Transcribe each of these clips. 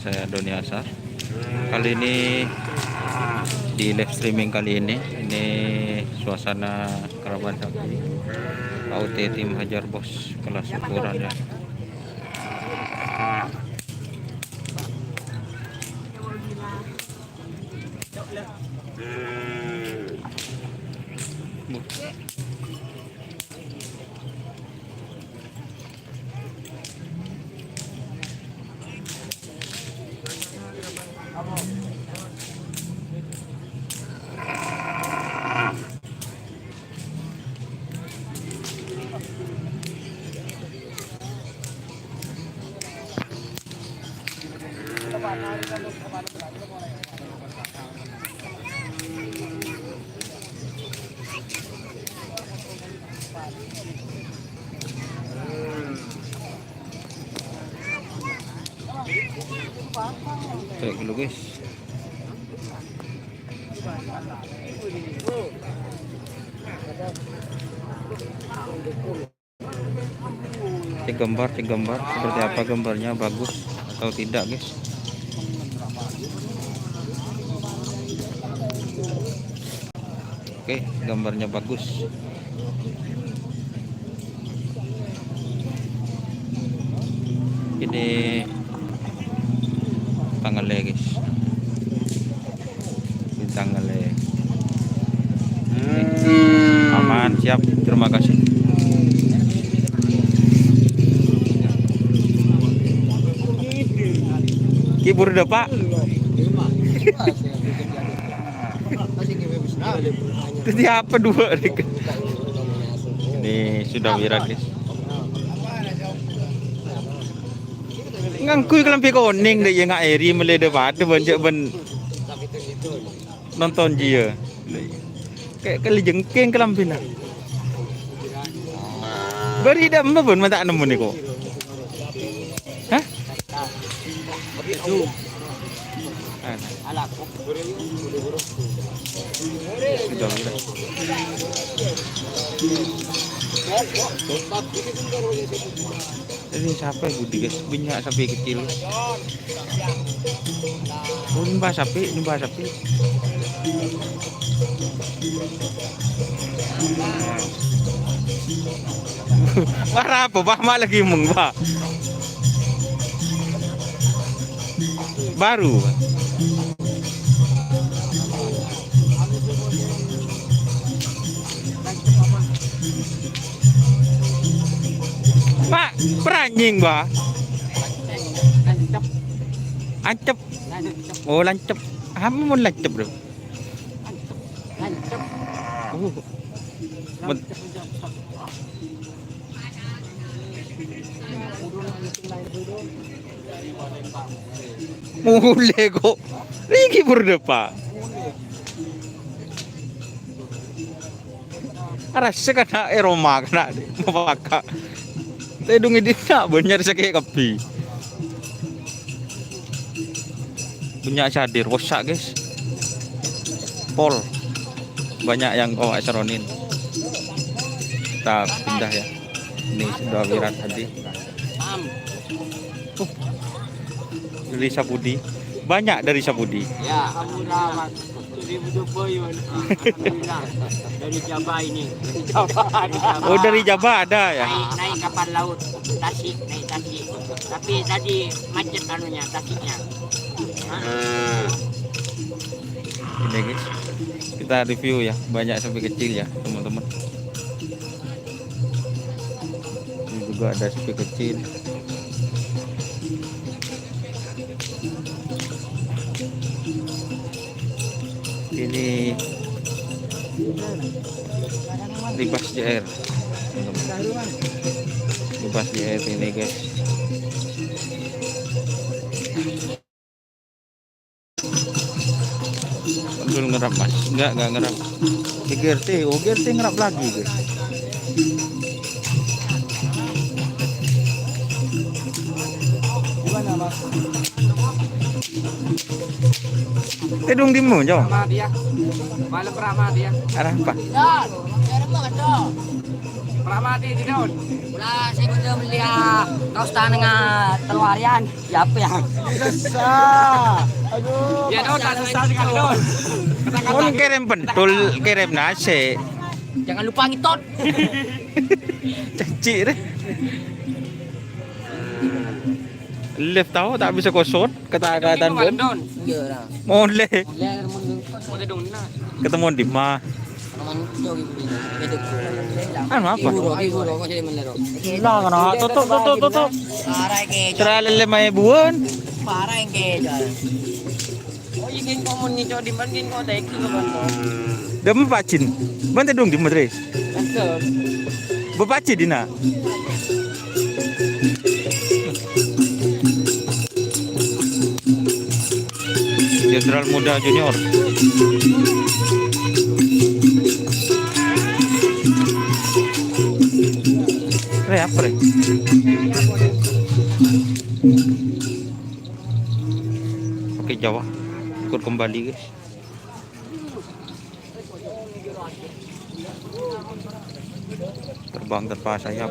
Saya Doni Asar. Kali ini di live streaming kali ini suasana kerabat sapi AUT tim Hajar Bos kelas ukuran ya. Kayak dulu guys. Cek gambar seperti apa gambarnya, bagus atau tidak guys. Oke, gambarnya bagus. Ini tanggalnya guys, ini tanggalnya. Aman, siap, terima kasih. Kibur dah pak. Tadi apa dua? Ini sudah viral guys. Ngangkui kelampi koning deh yang airi melede pada banyak ben nonton dia. Kayak kali jengking kelampi nak. Beri dah pun mata nemu ni kok. Hah? Sudah viral. Ini siapa Budi guys, banyak sapi kecil. Oh, ini bahas sapi. Marah apa? Bah lagi mung bah. Baru. Pak, peranjing bah. Ancep. Oh, lancep. Apa mau lancep bro? Oh. Mulai kok. Riki berdepa. Rasa kena aroma kena mapaka. Tedung ini tak banyak sakit kapi. Punya cadir rosak guys. Pol. Banyak yang saronin. Kita pindah ya. Ini sudah viral tadi. Dari Sabudi. Banyak dari Sabudi. Ya, dari Java ini. Oh, dari Java ada ya. Naik kapal laut, Tasik. Tapi tadi macet anunya, Tasiknya. Ini guys, kita review ya, banyak sapi kecil ya teman-teman. Ini juga ada sapi kecil. Ini Libas JR, Libas JR ini guys. Betul ngerap mas? Enggak ngerap. Di GRT, GRT ngerap lagi guys. Gimana mas? Tedung dimu jauh. Malam ramah dia. Arah apa? Selamat di daun. Ulah saya belum lihat kau stand dengan telur harian. Siapa yang? Susah. Aduh. Ya daun tak susah sekali daun. Mun kirim pentul, kirim nasi. Jangan lupa ngitot. Caci deh. Lift tahu tak bisa kosot kata-kataan pun. Iya lah. Boleh. Lihat mau daun nah. Ketemu di mana? Anu apa? Lah kana tutup. Parah ke. Terlalu lemah buan. Parah ke. Oh ingin komun ni di banding kau tak ikut kau. Dem pacin. Bante dong di madres. Mantap. Bepaci dina. Jenderal Muda Junior. Apa re? Oke Jawa, ikut kembali guys. Terbang tanpa sayap.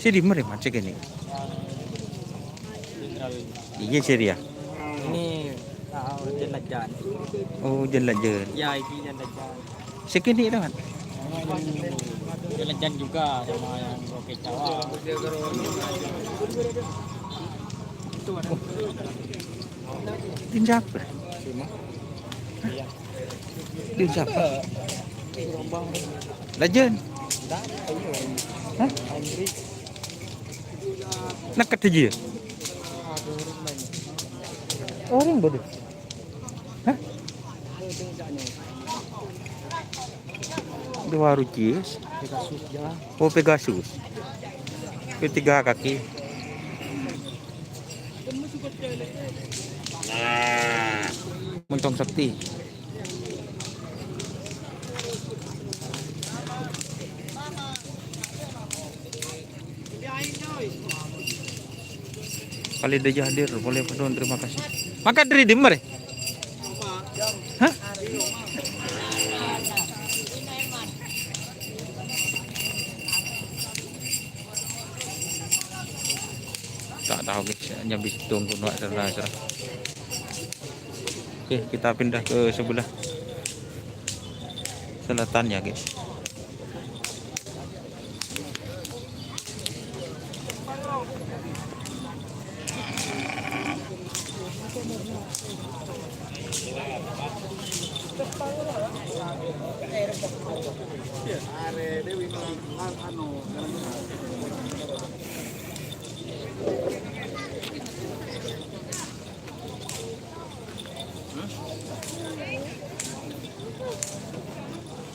Si di mana macam ini? Iya ceria. Ini jelajan. Oh jelajan. Ya ini jelajan. Sekini kan? Jelajan juga sama yang Roke Jawa. Tinjak ber. Tinjak. Lajan. Hah? Nak kata je. Orang bodoh. Hah? Dua rucis. Oh Pegasus. Ketiga kaki. Montong sakti. Kali dia hadir, boleh pedon, terima kasih. Maka dari dimmer. Hah? Tak tahu guys, hanya bisa tunggu serah. Oke, kita pindah ke sebelah selatan ya guys.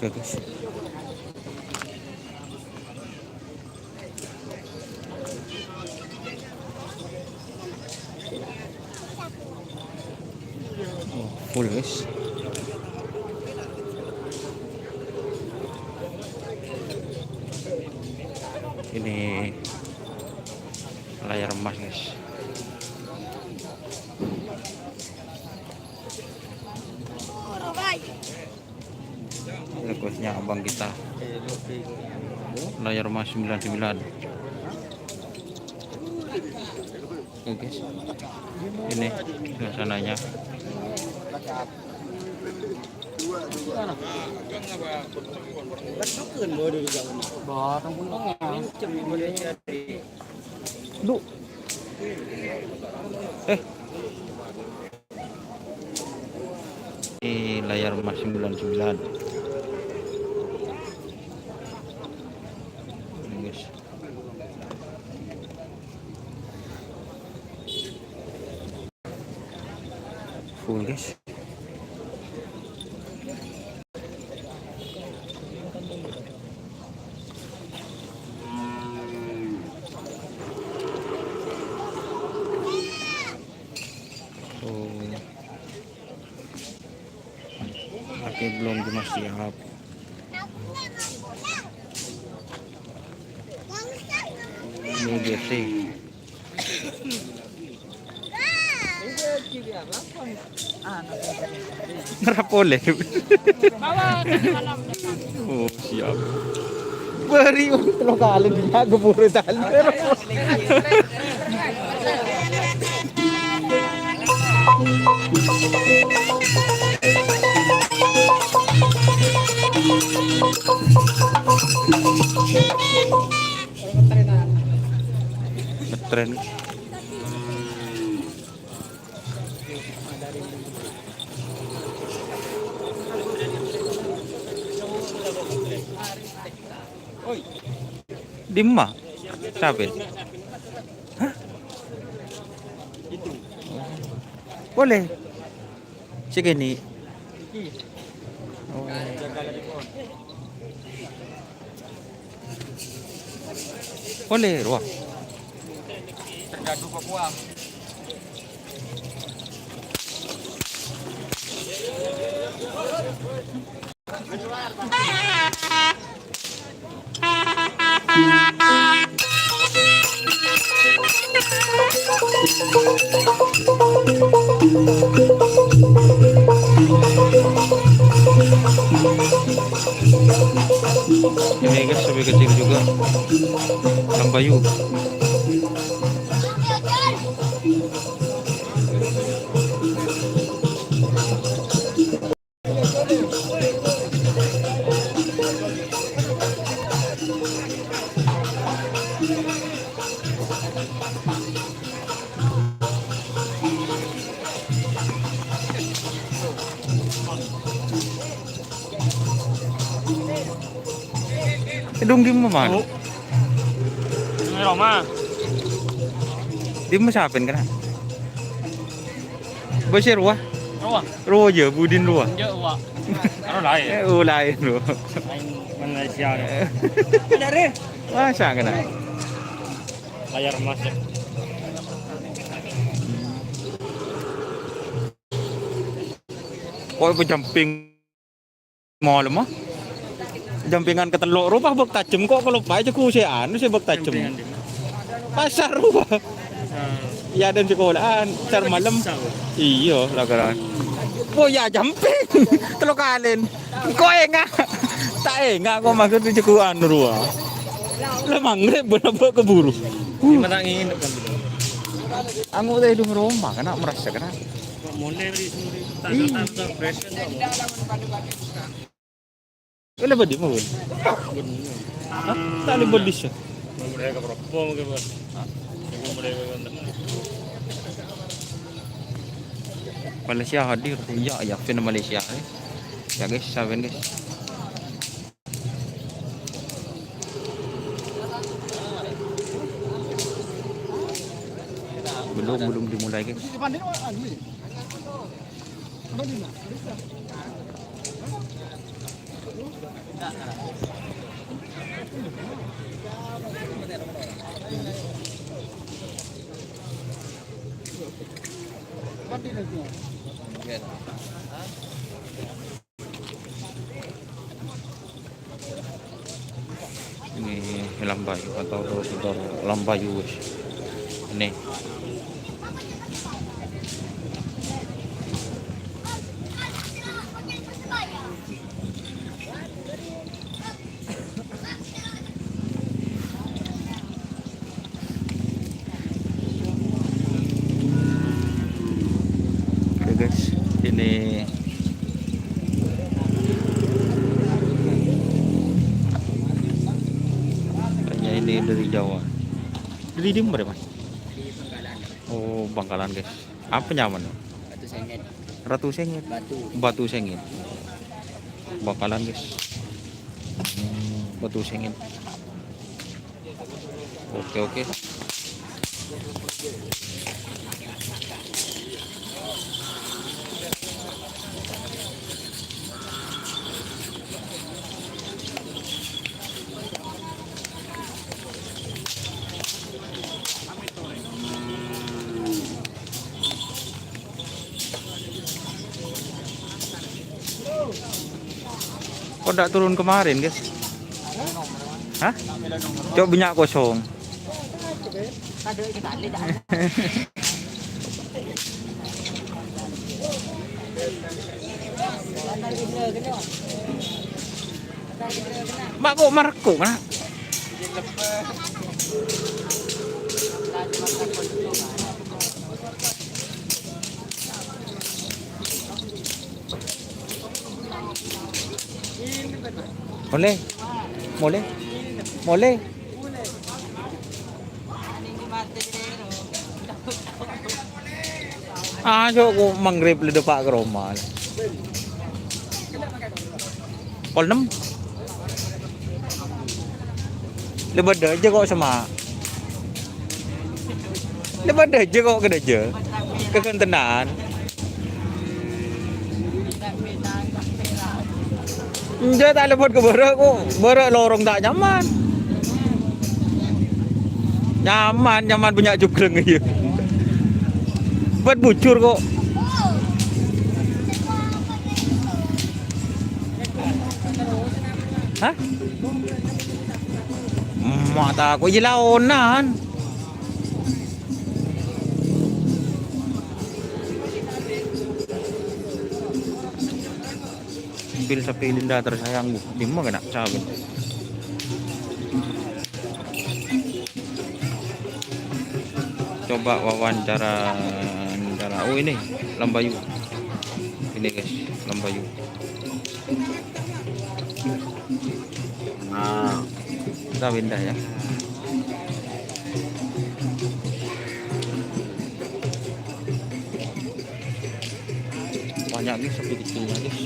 Oke guys. Oh, full guys. Ini layar emas guys. Requestnya abang kita, layar emas 99. Oke guys, ini suasananya. Duh. Ini layar emas 99. Ini guys. Full guys. Oke, belum cuma siap. Ini GT. Ngerap boleh. Oh, siap. Beri untuk kali dia keburu tali. Ngetren. Dimma? Siapa? Hah? Boleh. Segini. Oh. Boleh, wah. Tergadu Papua. Ini guys, sampai kecil juga. Lambayu. Kedung di mana? Ini Roma. Di mana siapin kena? Basir wah. Roma. Ruah je, budin ruah. Jauh Wak. Ano lain? Lain ruah. Lain Malaysia ni. Dari. Masa kena? Layar emas ya. Kau berjamping malam ah? Jampingan ke teluk rupah bek tajem kok kalau bae ku si anu si bek tajem. Pasar rupah. Ya dan sekolahan pasar malam. Iya lagaran. Oh ya jamping. Teluk kalen. Kok enggak? Tak enggak kok maksud ku anu ruah. Lah mangrep bener keburu. Di mana ingin kan? Anggo teh di rumah kena merasa kena. Mulai dari suri tanda present. Kena bedi mo. Hah? Tak ada bedi siya. Mereka berapa mungkin bos? Mereka kan. Malaysia hadir. Ya, yakin Malaysia. Ya guys, saben guys. Belum dimulai guys. Ini Lambayu atau Dor Lambayu guys. Ini oke guys, ini kayaknya ini dari Jawa. Dari di mana mas? Oh Bangkalan guys. Apa nyaman? Batu sengit. Ratu Sengit. Batu Sengit. Bangkalan guys. Batu Sengit. Oke. Kok enggak turun kemarin guys? Hah? Coba minyak kosong. Mak kok merekuk nak? Boleh, boleh, boleh. Ayo ko manggrib le depak ke rumah. Pol 6. Lebat aja kok sama. Lebat aja kok ke aja. Kekentenan. Enggak tak lebat ke berak kok. Berak lorong tak nyaman. Nyaman punya jugreng iya. Buat bujur kok. Hah? Mata aku je laonan. Pil sapi Linda tersayangku. Di mana nak cabut? Coba wawancara. Oh ini Lambayu. Ini guys, Lambayu. Nah, kita pindah ya. Banyak nih sapi kecilnya guys.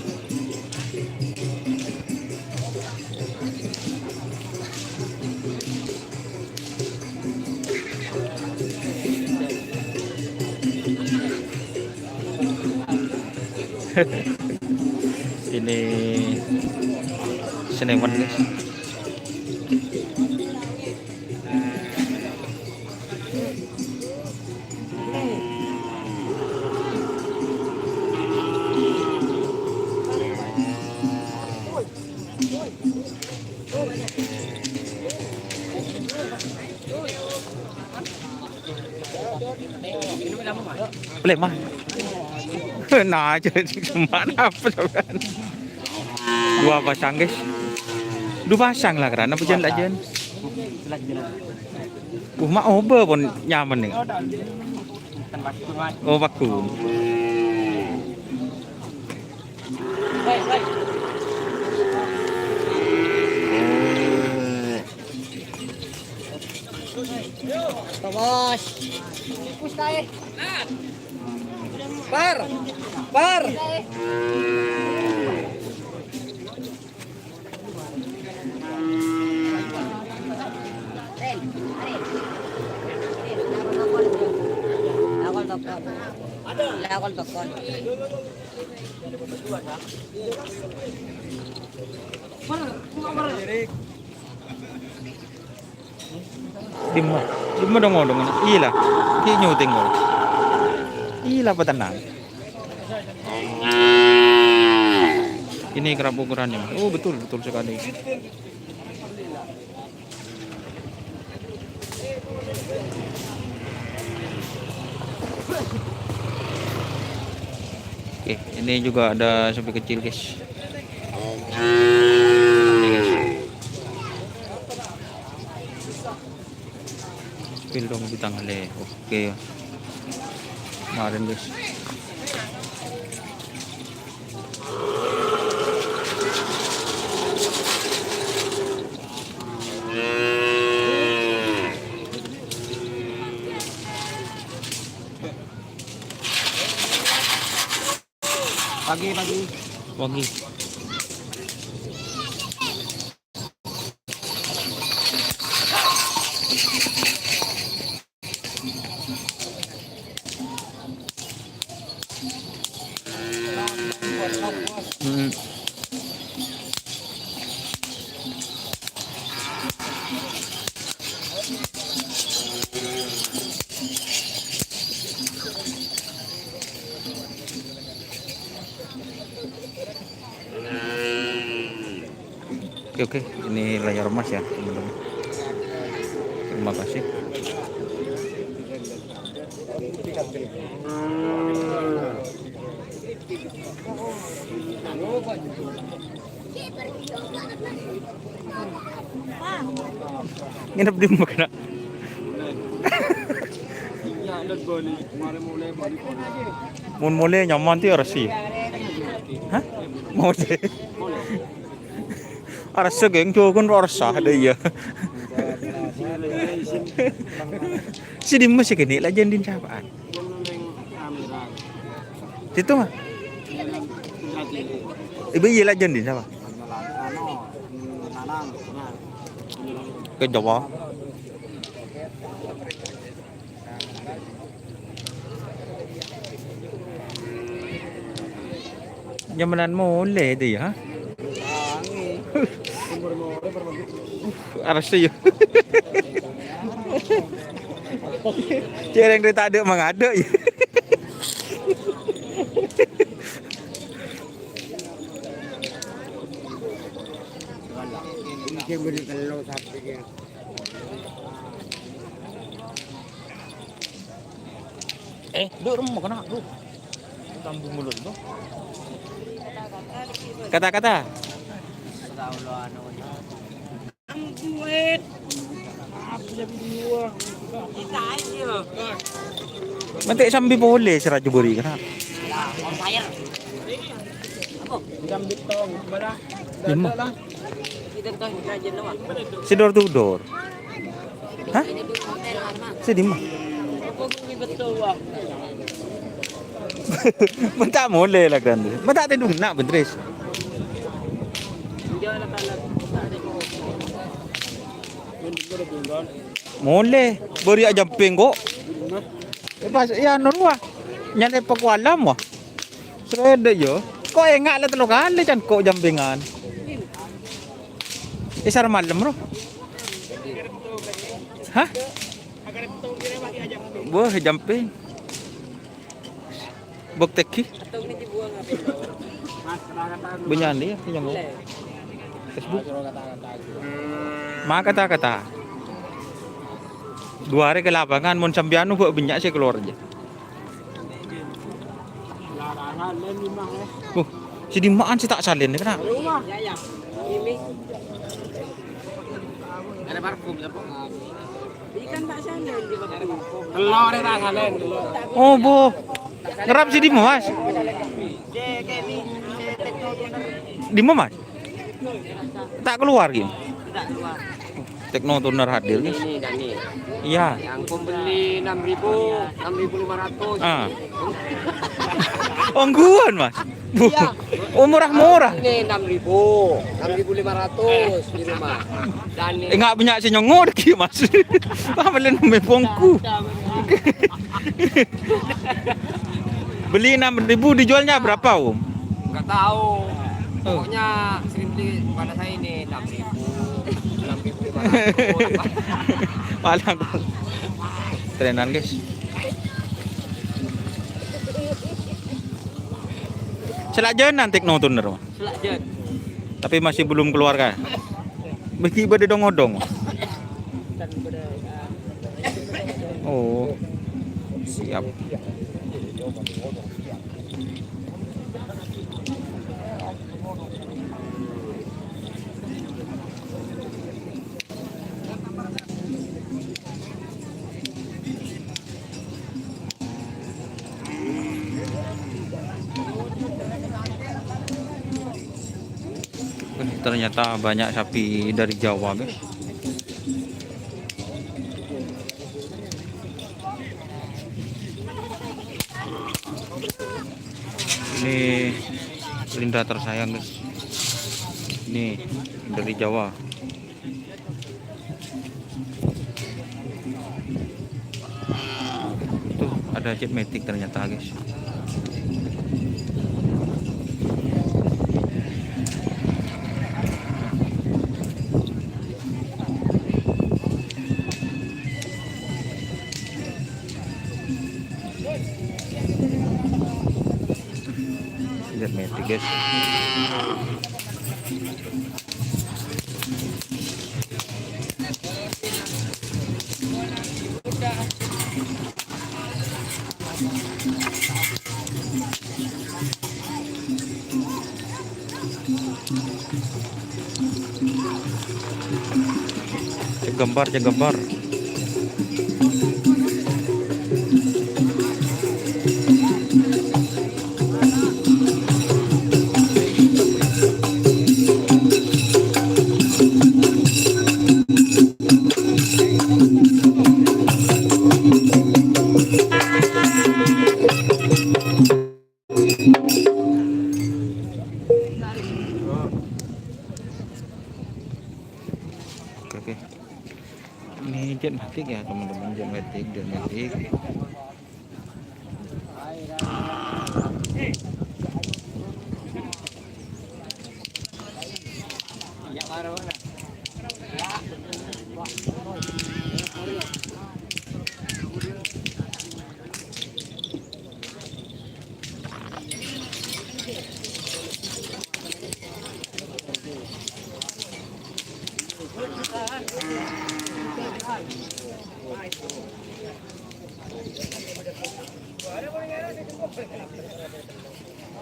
Ini Senewan guys. Boleh mah. Nah, jadi mana apa coba? Dua pasang guys. Dua pasang lah karena pujan tak jen. Mak ober pun nyaman nih. Oh vakum. Bos. Push tayo. Par. Lakol tokol. Dimana dong. Iya, ki nyuting kok. Iya petenang. Ini kerap ukurannya. Oh betul sekali. Oke, ini juga ada sapi kecil guys. Ini guys. Spill dong bitang hale. Oke. Kemarin guys. Pagi. Oke, ini layar emas ya teman-teman. Terima kasih. Nginep di mana? Mun mulai nyaman ti arasi. Hah? Mau deh. Arasa geng jogun arasa ada ya. Si Dimas sih kini lah jandin siapaan. Situ mah. Ibu iya lah jandin siapa? Ke Jawa. Jamanan mulai deh ya. Arasa ya. Cereng dia tak ada mengada ya. Duk rumah kena duk. Tambung mulut tu. Kata-kata. Mantik sambil boleh serat juburi kena. On fire. Lima. Kita tahu kerajaan nama. Si door to door. Hah? Ini di hotel lama. Si di mana? Apa bumi betul wah. Mentak boleh lah kan. Mentak tendung nak bentres. Dia nak kalah. Boleh. Beri aja jumping kok. Pas ya norwa. Nyane pekualam wah. Sereda yo. Kok enggak lah telu kali kan kok jumpingan. Isar malam roh. Hah? Wah, jumping. Bok teki. Atau ni dibuang apa? Bunyan dia yang mau. Facebook. Ma kata-kata. Dua hari ke lapangan mon sambianu buat banyak sih keluar aja. Si Dimaan si tak salin ni kenapa? Ya. Ini. Ada parfum apa? Ikan tak salin di parfum. Telur tak salin. Oh, bo. Ngerap si Dimas. Dimas Mas? Tak keluar gitu. Tidak keluar. Tekno Tuner hadir guys. Ini dan ini. Iya. Yang pembeli 6.000, 6.500. Ah. Ongguan Mas. Bu. Oh, murah-murah. Ini 6.000, 6.500 di rumah. Dan ini Enggak banyak si nyongor ki Mas. Pamelan mepongku. Beli 6.000 dijualnya berapa Om? nggak tahu. Pokoknya sering beli pada saya ini 6.000, 6.500. Malang. Trenan guys. Selajan Tekno Tuner. Selak Tapi masih belum keluar kan? Bagi pada dong-odong. Oh. Siap. Ternyata banyak sapi dari Jawa guys. Ini Linda tersayang guys. Ini dari Jawa. Tuh ada jet matic ternyata guys. Jet matic guys. gambar aja gambar. Oke. Ini jet matic ya teman-teman, jet matic.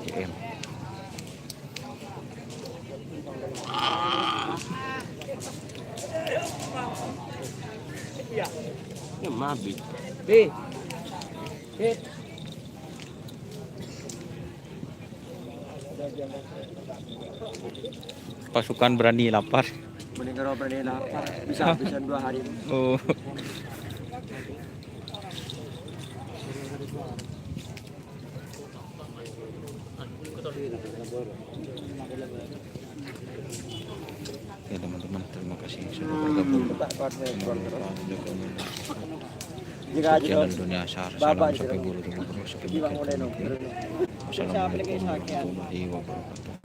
JM. Ya mabi. Pasukan berani lapar. Mendengar berani lapar bisa habisan 2 hari. Oh. Ya teman-teman, terima kasih sudah bergabung. Channel Dunia Asar. Salam sampai bulu terus. Wassalamualaikum warahmatullahi wabarakatuh.